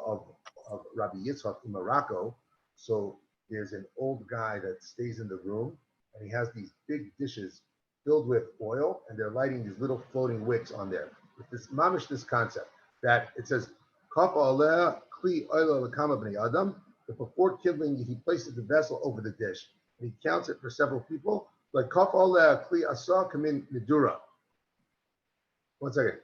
S1: of Rabbi Yitzchak in Morocco, so there's an old guy that stays in the room and he has these big dishes filled with oil and they're lighting these little floating wicks on there. With this mamish, this concept that it says, Kaf aleh kli oila l'kama b'nei adam, that before kindling he places the vessel over the dish and he counts it for several people, like Kaf aleh kli asa kamin medura. One second.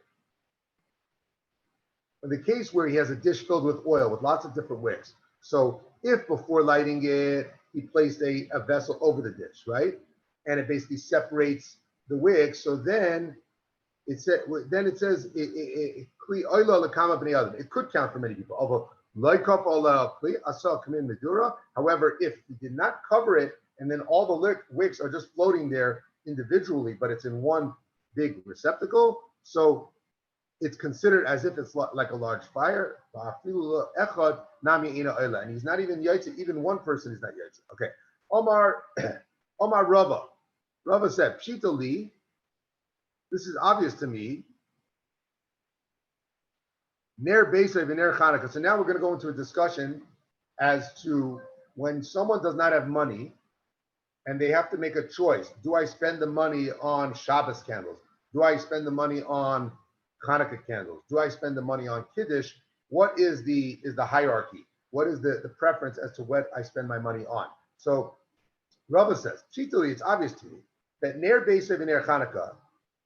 S1: In the case where he has a dish filled with oil with lots of different wicks. So if before lighting it, he placed a vessel over the dish, right? And it basically separates the wicks. So then it says, it could count for many people. However, if he did not cover it and then all the wicks are just floating there individually, but it's in one big receptacle, so it's considered as if it's like a large fire. And he's not even yaitze. Even one person is not yaitze. Okay. Omar Rava. Rava said, Pshita li. This is obvious to me. Ner Beisav and Ner Chanukah. So now we're going to go into a discussion as to when someone does not have money and they have to make a choice. Do I spend the money on Shabbos candles? Do I spend the money on Hanukkah candles? Do I spend the money on Kiddush? What is the hierarchy? What is the preference as to what I spend my money on? So Rava says, Chituli, it's obvious to me that Ner Beisav and Ner Hanukkah,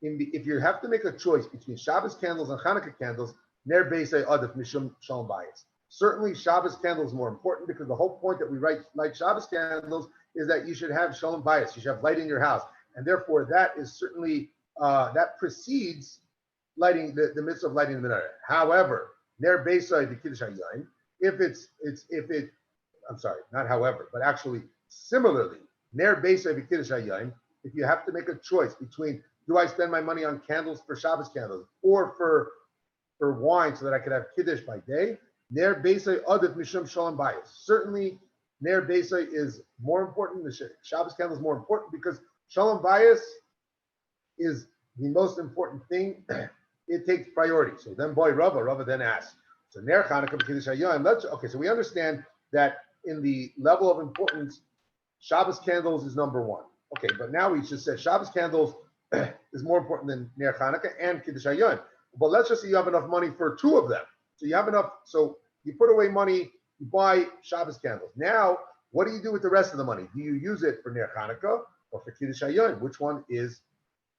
S1: if you have to make a choice between Shabbos candles and Hanukkah candles, Ner Beisav Adif Mishum Shalom Bayis. Certainly Shabbos candles is more important because the whole point that we light Shabbos candles is that you should have Shalom Bayis, you should have light in your house. And therefore that is certainly, that precedes lighting the mitzvah of lighting the menorah. However, ner beisai v'kiddush hayayin. But actually, similarly, ner beisai v'kiddush hayayin. If you have to make a choice between, do I spend my money on candles for Shabbos candles or for wine so that I could have kiddush by day? Ner beisai adif mishum shalom bayis. Certainly, ner beisai is more important. The Shabbos candle is more important because shalom bayis is the most important thing. It takes priority. So then, Rava then asks. So Ner Chanukah B'Kiddush Hayoim. Okay, so we understand that in the level of importance, Shabbos candles is number one. Okay, but now we just said Shabbos candles is more important than Ner Chanukah and Kiddush Hayoim. But let's just say you have enough money for two of them. So you have enough. So you put away money, you buy Shabbos candles. Now, what do you do with the rest of the money? Do you use it for Ner Chanukah or for Kiddush Hayoim? Which one is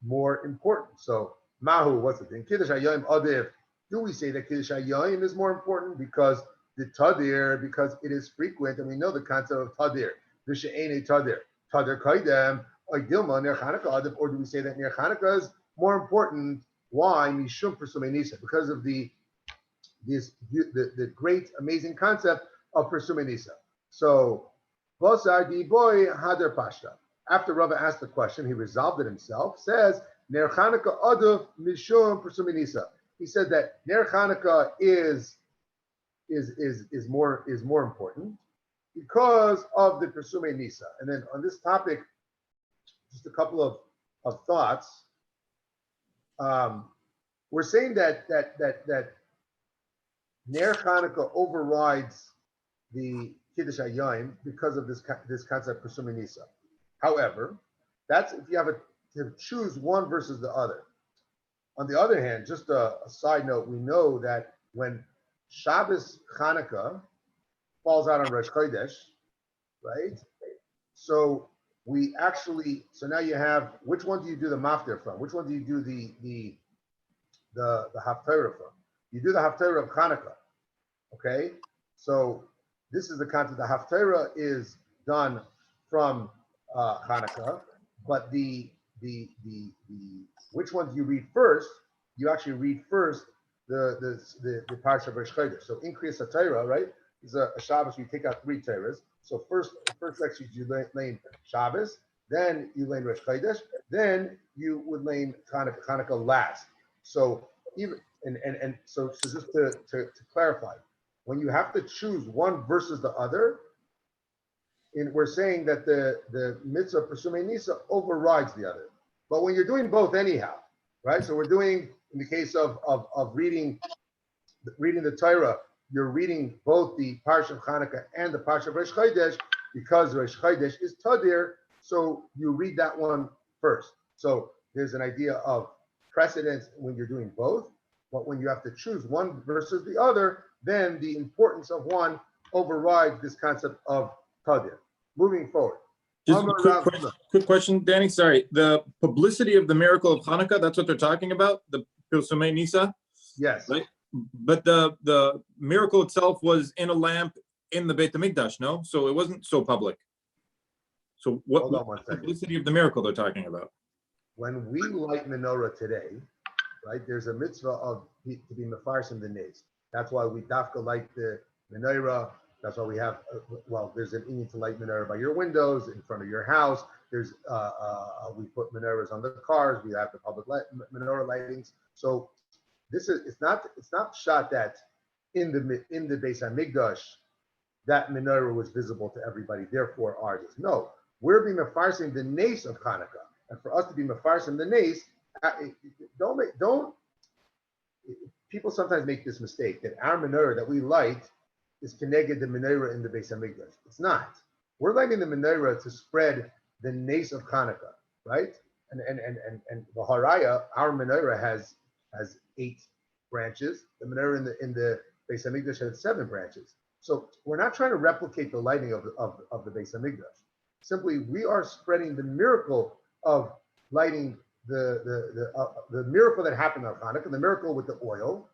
S1: more important? So Mahu, what's the thing? Kiddush Hayoim Adif. Do we say that Kiddush Hayoim is more important because the Tadir, because it is frequent, and we know the concept of Tadir. V'she'enei Tadir. Tadir Kaidem, Dilma, Ner Chanukah Adif, or do we say that Ner Chanukah is more important Why? Mishum Persumei Nisa, because of the great, amazing concept of Persumei Nisa. So, Bosar di boy Hader Pashta. After Rava asked the question, he resolved it himself. Says Ner Chanukah Aduf Mishum Persumei Nisa. He said that Ner Chanukah is more important because of the Persumei Nisa. And then on this topic, just a couple of thoughts. We're saying that Ner Chanukah overrides the Kiddush HaYom because of this concept Persumei Nisa. However, that's if you have to choose one versus the other. On the other hand, just a side note, we know that when Shabbos Chanukah falls out on Rosh Chodesh, right? So we actually, so now you have, which one do you do the maftir from? Which one do you do the Haftarah from? You do the Haftarah of Chanukah, okay? So this is the concept. The Haftarah is done from Chanukah, but the which one do you read first? You actually read first the Parsha of Rosh Chodesh. So increase a Torah, right? Is a Shabbos. You take out 3 Torahs. So first section you lane Shabbos, then you lane Rosh Chodesh, then you would lane Chanukah last. So even so just to clarify, when you have to choose one versus the other, we're saying that the mitzvah Persumei Nisa overrides the other. But when you're doing both anyhow, right? So we're doing, in the case of reading the Torah, you're reading both the Parsha of Chanukah and the Parsha of Rosh Chodesh because Rosh Chodesh is Tadir, so you read that one first. So there's an idea of precedence when you're doing both, but when you have to choose one versus the other, then the importance of one overrides this concept of Tadir. Moving forward.
S5: Just a quick question, Danny. Sorry. The publicity of the miracle of Hanukkah, that's what they're talking about? The Persumei Nisa?
S1: Yes.
S5: Right? But the miracle itself was in a lamp in the Beit HaMikdash, no? So it wasn't so public. So what publicity of the miracle they're talking about?
S1: When we light menorah today, right, there's a mitzvah to be mefarsim the nes. That's why we dafka light the menorah. That's why we have, there's an inyan to light menorah by your windows, in front of your house. There's, we put menorahs on the cars. We have the public menorah lightings. So this is, it's not shot that in the Beis HaMikdash, that menorah was visible to everybody, therefore ours is. No, we're being mefarsim the nes of Hanukkah. And for us to be mefarsim the nes, people sometimes make this mistake that our menorah that we light is connected the menorah in the Beis HaMikdash. It's not. We're lighting the menorah to spread the nes of Hanukkah, right? And the haraya, our menorah has 8 branches. The menorah in the Beis HaMikdash has 7 branches. So we're not trying to replicate the lighting of the Beis HaMikdash. Simply, we are spreading the miracle of lighting the miracle that happened on Hanukkah, the miracle with the oil.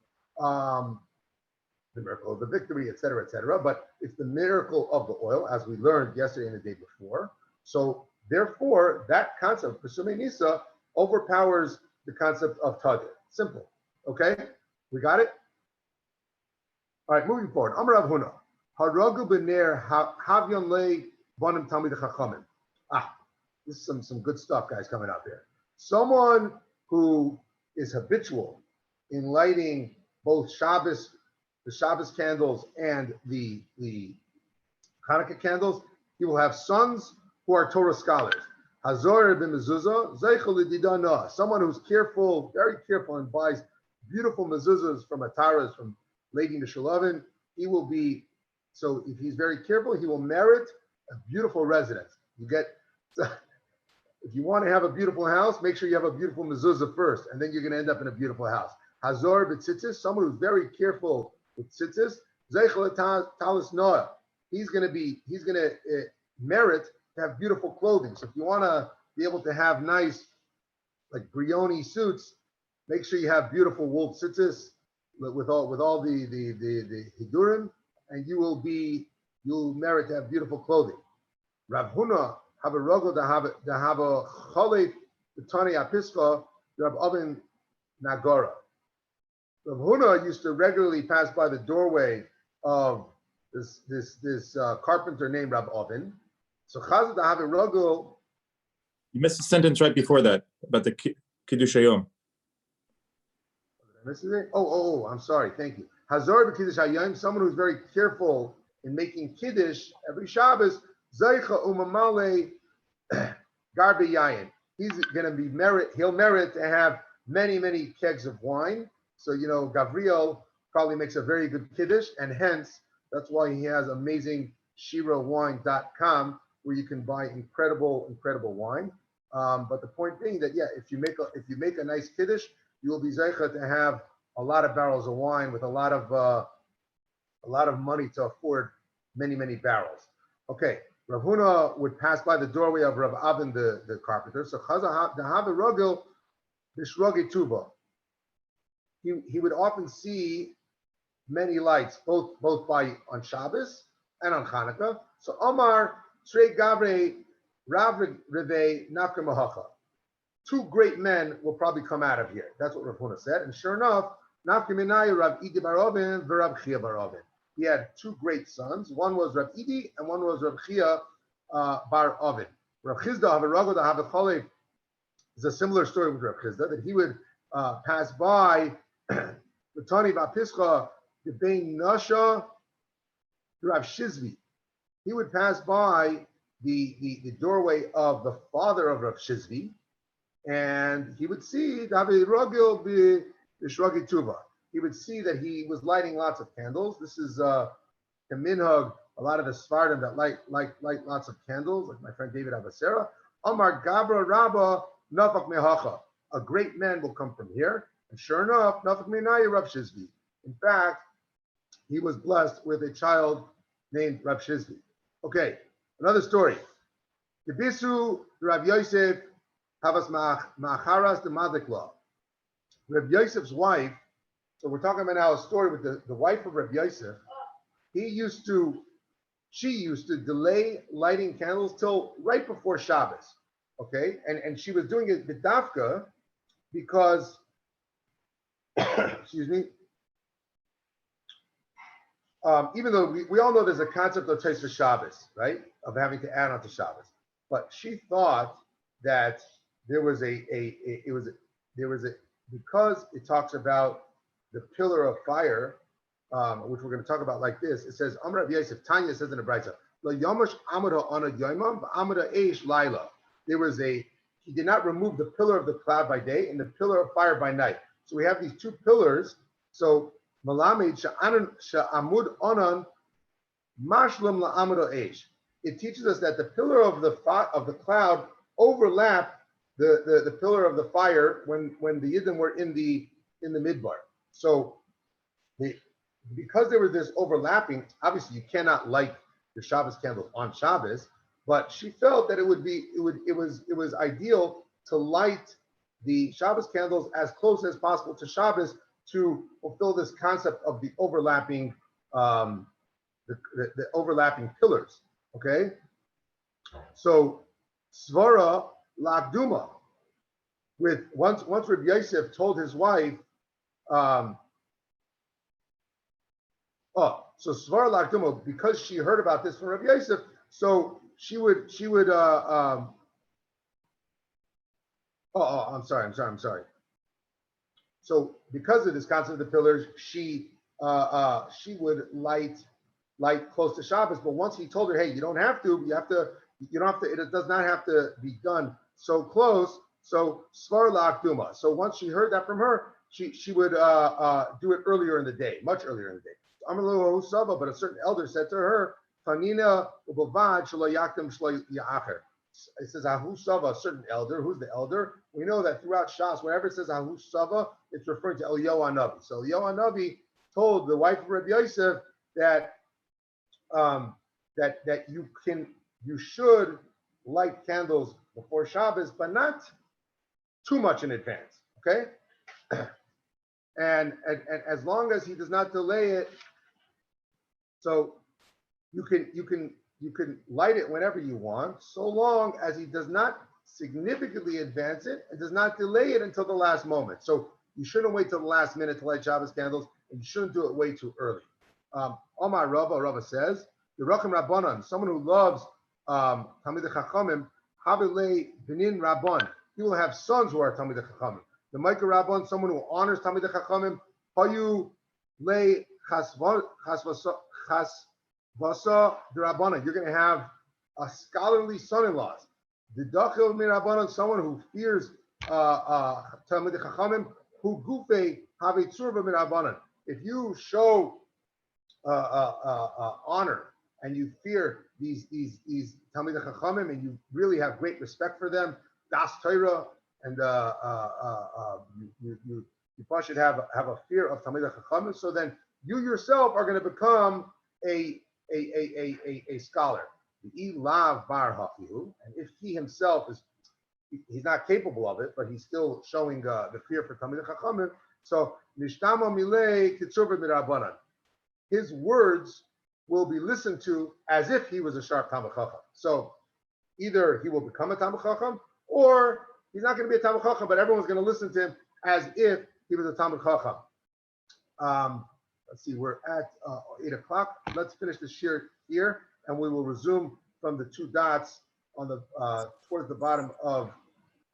S1: The miracle of the victory, etc., etc. But it's the miracle of the oil, as we learned yesterday and the day before. So therefore, that concept, Persumei Nisa, overpowers the concept of Tadir. Simple. Okay? We got it? All right, moving forward. Amar Rav Huna. Haragu b'ner havyon le bonim talmid chachamim. This is some good stuff, guys, coming up here. Someone who is habitual in lighting both the Shabbos candles and the Hanukkah candles, he will have sons who are Torah scholars. Hazor ben mezuzah, zeichel lididana. Someone who's careful, very careful, and buys beautiful mezuzahs from Ataras, from Lady Mishalovin. He will be, so if he's very careful, he will merit a beautiful residence. If you want to have a beautiful house, make sure you have a beautiful mezuzah first, and then you're going to end up in a beautiful house. Hazor b'tzitzis, someone who's very careful with tzitzis, zeichel talis noah. He's going to merit to have beautiful clothing. So if you want to be able to have nice, like brioni suits, make sure you have beautiful wool tzitzis with all the hidurim, and you'll merit to have beautiful clothing. Rav Huna have a rogel to have a cholef b'tani apiska. Rav Oven Nagora. Rav Huna used to regularly pass by the doorway of this carpenter named Rab Oven. So Chazal to have a rugul.
S5: You missed a sentence right before that about the Kiddush Hayom.
S1: Oh, I'm sorry. Thank you. Hazor b'Kiddush Hayom, someone who's very careful in making Kiddush every Shabbos, Zaycha umamale garbe yayin. He's going to be he'll merit to have many, many kegs of wine. So, Gavriel probably makes a very good Kiddush, and hence, that's why he has amazing shiurwine.com, where you can buy incredible wine. But the point being that, if you make a nice Kiddush, you will be zeicha to have a lot of barrels of wine with a lot of money to afford many, many barrels. Okay, Rav Huna would pass by the doorway of Rav Avin, the carpenter. So Chazal the have a rugil b'shrogi tuba. He would often see many lights, both by on Shabbos and on Hanukkah. So Omar Trei Gavre Rav Reve Nafka Mahacha. Two great men will probably come out of here. That's what Rav Huna said. And sure enough, Nafka Minai Rav Idi bar Oven v'Rav Chia bar Oven. He had two great sons. One was Rav Idi and one was Rav Chia bar Oven. Rav Chizda Havaragod Havachole is a similar story with Rav Chizda, that he would pass by the Tani Vapischa, the Bein Nasha, Rav Shizvi. He would pass by the doorway of the father of Rav Shizvi, and he would see David Rogil B'Shragi Tuba. He would see that he was lighting lots of candles. This is a minhag. A lot of the Sfardim that light lots of candles, like my friend David Abasera. Amar Gabra Rabba Nafak Mehacha. A great man will come from here. And sure enough, Nafak Menaya Rav Shizvi. In fact, he was blessed with a child named Rav Shizvi. Okay, another story. Kibisu Rav Yosef Havas Ma'acharas the Madikla. Rav Yosef's wife, so we're talking about now a story with the wife of Rav Yosef. She used to delay lighting candles till right before Shabbos. Okay, and she was doing it b'dafka because, excuse me, even though we all know there's a concept of Tosfos Shabbos, right, of having to add on to Shabbos, but she thought that there was because it talks about the pillar of fire, which we're going to talk about like this. It says, Amar Rav Yosef, Tanya says in the Brayta, Lo Yomash Amada on a Yomam, Amada Eish Laila. He did not remove the pillar of the cloud by day and the pillar of fire by night. So we have these two pillars. So Malamed Sha'amud Onan Mashlam La'amada Eish. It teaches us that the pillar of the cloud overlap the pillar of the fire when the Yidden were in the midbar. So because there was this overlapping, obviously you cannot light the Shabbos candles on Shabbos, but she felt that it was ideal to light the Shabbos candles as close as possible to Shabbos to fulfill this concept of the overlapping the overlapping pillars. Okay, so Svara Lakduma, with once Rabbi Yosef told his wife, so Svara Lakduma, because she heard about this from Rabbi Yosef, so she would I'm sorry. So because of this concept of the pillars, she would light close to Shabbos. But once he told her, hey, you don't have to, it does not have to be done so close. So Svar La'akduma. So once she heard that from her, she would do it earlier in the day, much earlier in the day. Amalu Sava, but a certain elder said to her, Tanina Ubavad Shlo Yaktim Shlo Ya'acher. It says Ahu Sava, a certain elder. Who's the elder? We know that throughout Shas, whenever it says Ahu Sava, it's referring to Elyahu Navi. So Elyahu Navi told the wife of Rabbi Yosef that that you should light candles before Shabbos, but not too much in advance. Okay, and as long as he does not delay it, so you can light it whenever you want, so long as he does not significantly advance it and does not delay it until the last moment. So You shouldn't wait till the last minute to light Shabbos candles, and you shouldn't do it way too early. Omar Rava says, the Racham Rabbanan, someone who loves Talmidei Chachamim, Habilei Benin Rabban, he will have sons who are Talmidei Chachamim. The Micah Rabban, someone who honors Talmidei Chachamim, Hayu Lei Chasvasa Rabbanan. You're going to have a scholarly son-in-law. The Dachil Min Rabbanan, someone who fears Talmidei Chachamim, who Gufe Havitzurva Min Rabbanan. If you show honor and you fear these Talmidei Chachamim, and you really have great respect for them, Das Torah, and you should have a fear of Talmidei Chachamim. So then you yourself are going to become a scholar. Ilav bar hafihu, and if he himself he's not capable of it, but he's still showing the fear for Talmidei Chachamim. So nishtama milei kitzurva mirabanan. His words will be listened to as if he was a sharp Talmid Chacham. So either he will become a Talmid Chacham, or he's not going to be a Talmid Chacham, but everyone's going to listen to him as if he was a Talmid Chacham. Let's see, we're at 8 o'clock. Let's finish the shiur here, and we will resume from the 2 dots on the towards the bottom of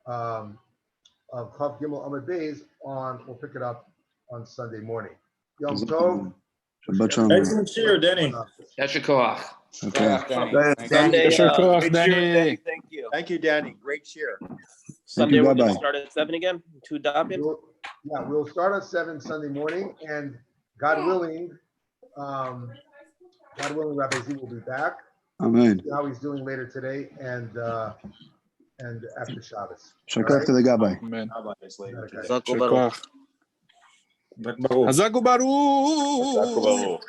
S1: Chav Gimel Amud Beis. We'll pick it up on Sunday morning. Yom Tov.
S6: Shabbat shalom.
S5: Excellent cheer, Danny.
S2: Yasher koach.
S6: Okay.
S3: Sunday,
S7: Yasher koach,
S3: great
S7: Danny.
S3: cheer, Danny. Thank you.
S7: Thank you, Danny. Great cheer.
S3: Sunday,
S6: you,
S3: we're going
S6: bye-bye.
S3: to start at 7 again. 2 dapim.
S1: We'll start at 7 Sunday morning, and God willing, Rabbi Z will be back.
S6: Amen.
S1: See how he's doing later today, and after Shabbos.
S6: Shakach to the Gabbai.
S7: Amen.
S1: Okay.
S3: Zaku Baruch.
S7: Hazaku Baruch.